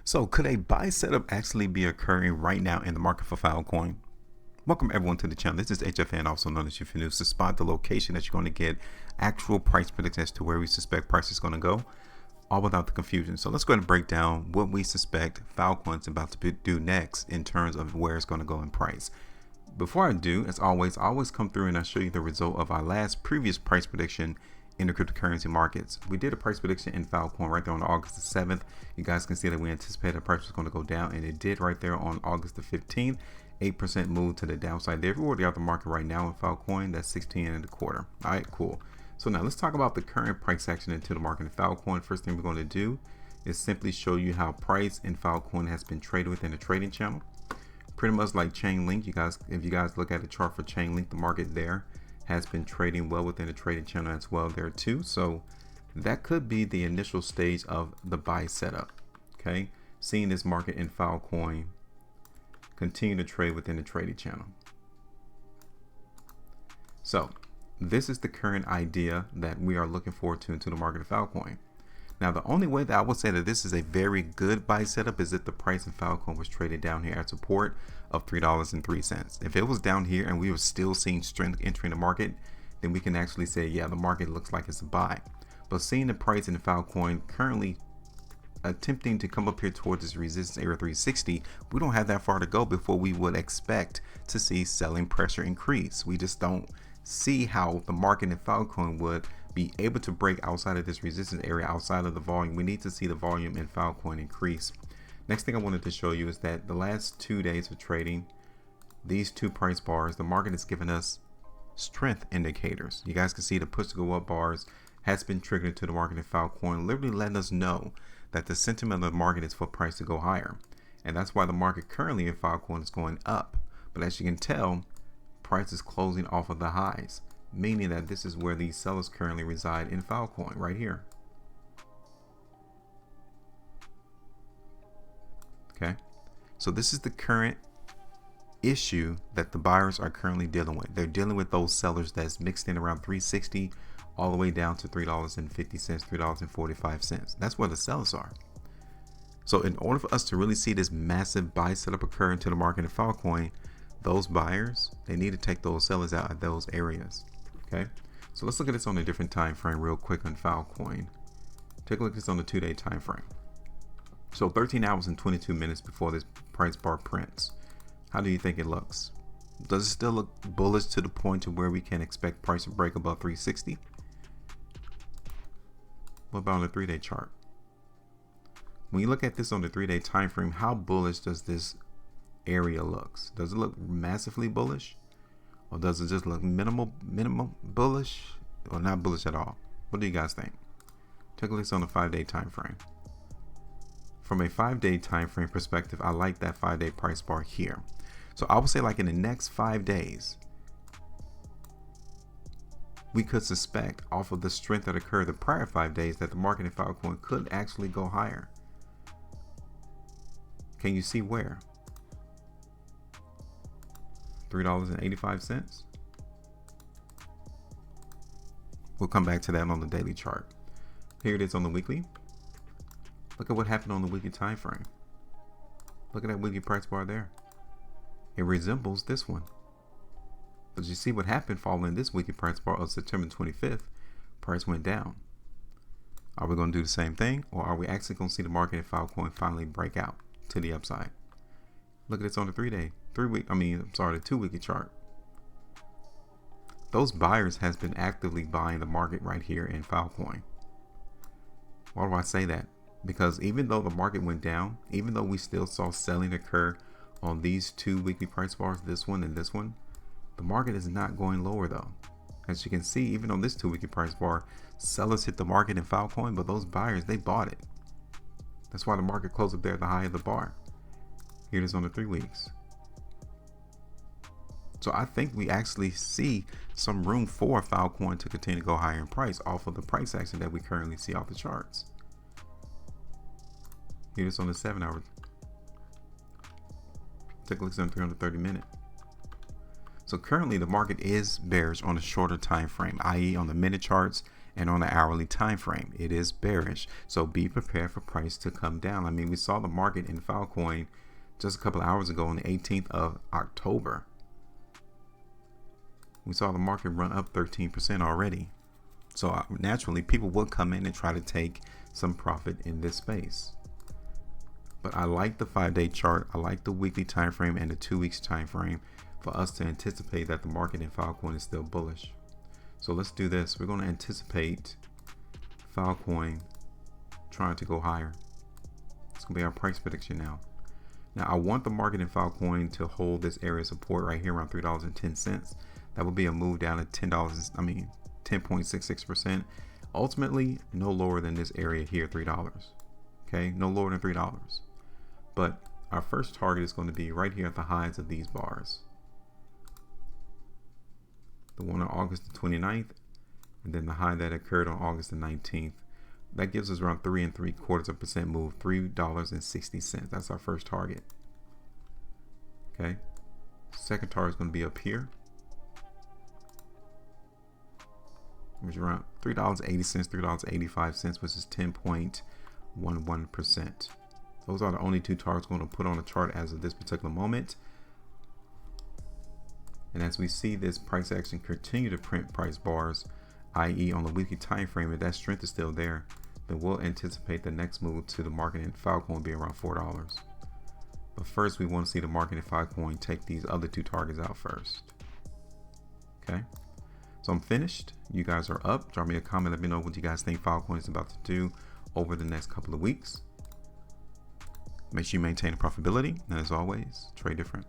So could a buy setup actually be occurring right now in the market for Filecoin? Welcome everyone to the channel. This is HueFin, also known as HueFin News, to spot the location that you're going to get actual price predictions as to where we suspect price is going to go, all without the confusion. So let's go ahead and break down what we suspect Filecoin's about to do next in terms of where it's going to go in price. Before I do, as always, I always come through and I show you the result of our previous price prediction in the cryptocurrency markets. We did a price prediction in Filecoin right there on August the 7th. You guys can see that we anticipated the price was going to go down, and it did right there on August the 15th. 8% move to the downside there. If we're already out the market right now in Filecoin, that's 16.25. All right, cool. So now let's talk about the current price action into the market in Filecoin. First thing we're going to do is simply show you how price in Filecoin has been traded within the trading channel. Pretty much like Chainlink, if you guys look at the chart for Chainlink, the market there has been trading well within the trading channel as well there too. So that could be the initial stage of the buy setup. Okay, seeing this market in Filecoin continue to trade within the trading channel. So this is the current idea that we are looking forward to into the market of Filecoin. Now, the only way that I would say that this is a very good buy setup is if the price in Filecoin was traded down here at support of $3.03. If it was down here and we were still seeing strength entering the market, then we can actually say, yeah, the market looks like it's a buy. But seeing the price in Filecoin currently attempting to come up here towards this resistance area 360, we don't have that far to go before we would expect to see selling pressure increase. We just don't see how the market in Filecoin would be able to break outside of this resistance area, outside of the volume. We need to see the volume in Filecoin increase. Next thing I wanted to show you is that the last 2 days of trading, these two price bars, the market has given us strength indicators. You guys can see the push to go up bars has been triggered to the market in Filecoin, literally letting us know that the sentiment of the market is for price to go higher. And that's why the market currently in Filecoin is going up. But as you can tell, price is closing off of the highs, meaning that this is where these sellers currently reside in Filecoin right here. Okay, so this is the current issue that the buyers are currently dealing with. They're dealing with those sellers that's mixed in around 360 all the way down to $3.50, $3.45. That's where the sellers are. So in order for us to really see this massive buy setup occur into the market in Filecoin, those buyers, they need to take those sellers out of those areas. Okay, so let's look at this on a different time frame real quick on Filecoin. Take a look at this on the 2-day time frame. So 13 hours and 22 minutes before this price bar prints. How do you think it looks? Does it still look bullish to the point to where we can expect price to break above 360? What about on the 3-day chart? When you look at this on the 3-day time frame, how bullish does this area looks? Does it look massively bullish, or does it just look minimal bullish, or not bullish at all? What do you guys think? Take a look on the 5-day time frame. From a 5-day time frame perspective, I like that 5-day price bar here. So I would say, like, in the next 5 days, we could suspect off of the strength that occurred the prior 5 days that the market in Filecoin could actually go higher. Can you see where? $3.85. We'll come back to that on the daily chart. Here it is on the weekly. Look at what happened on the weekly time frame. Look at that weekly price bar there. It resembles this one. But you see what happened following this weekly price bar of September 25th? Price went down. Are we going to do the same thing, or are we actually going to see the market in Filecoin finally break out to the upside? Look at this on the 2-weekly chart. Those buyers has been actively buying the market right here in Filecoin. Why do I say that? Because even though the market went down, even though we still saw selling occur on these 2 weekly price bars, this one and this one, the market is not going lower though. As you can see, even on this 2 weekly price bar, sellers hit the market in Filecoin, but those buyers, they bought it. That's why the market closed up there at the high of the bar. Here it is on the 3 weeks. So I think we actually see some room for Filecoin to continue to go higher in price off of the price action that we currently see off the charts. Here it is on the 7-hour. Take a look at the 330-minute. So currently the market is bearish on a shorter time frame, i.e. on the minute charts And on the hourly time frame, it is bearish. So be prepared for price to come down. I mean, we saw the market in Filecoin just a couple of hours ago on the 18th of October. We saw the market run up 13% already. So naturally, people will come in and try to take some profit in this space. But I like the 5-day chart. I like the weekly time frame and the 2 weeks time frame for us to anticipate that the market in Filecoin is still bullish. So let's do this. We're going to anticipate Filecoin trying to go higher. It's going to be our price prediction now. Now I want the market in Filecoin to hold this area of support right here around $3.10. That would be a move down at $10. 10.66%. Ultimately, no lower than this area here, $3. Okay, no lower than $3. But our first target is going to be right here at the highs of these bars. The one on August the 29th, and then the high that occurred on August the 19th. That gives us around 3 3/4% move, $3.60. That's our first target. Okay, second target is going to be up here, which is around $3.80, $3.85, which is 10.11%. Those are the only two targets we're going to put on the chart as of this particular moment. And as we see this price action continue to print price bars, i.e. on the weekly time frame, if that strength is still there, then we'll anticipate the next move to the market in Filecoin will be around $4. But first, we want to see the market in Filecoin take these other two targets out first. Okay, so I'm finished. You guys are up. Drop me a comment. Let me know what you guys think Filecoin is about to do over the next couple of weeks. Make sure you maintain profitability, and as always, trade different.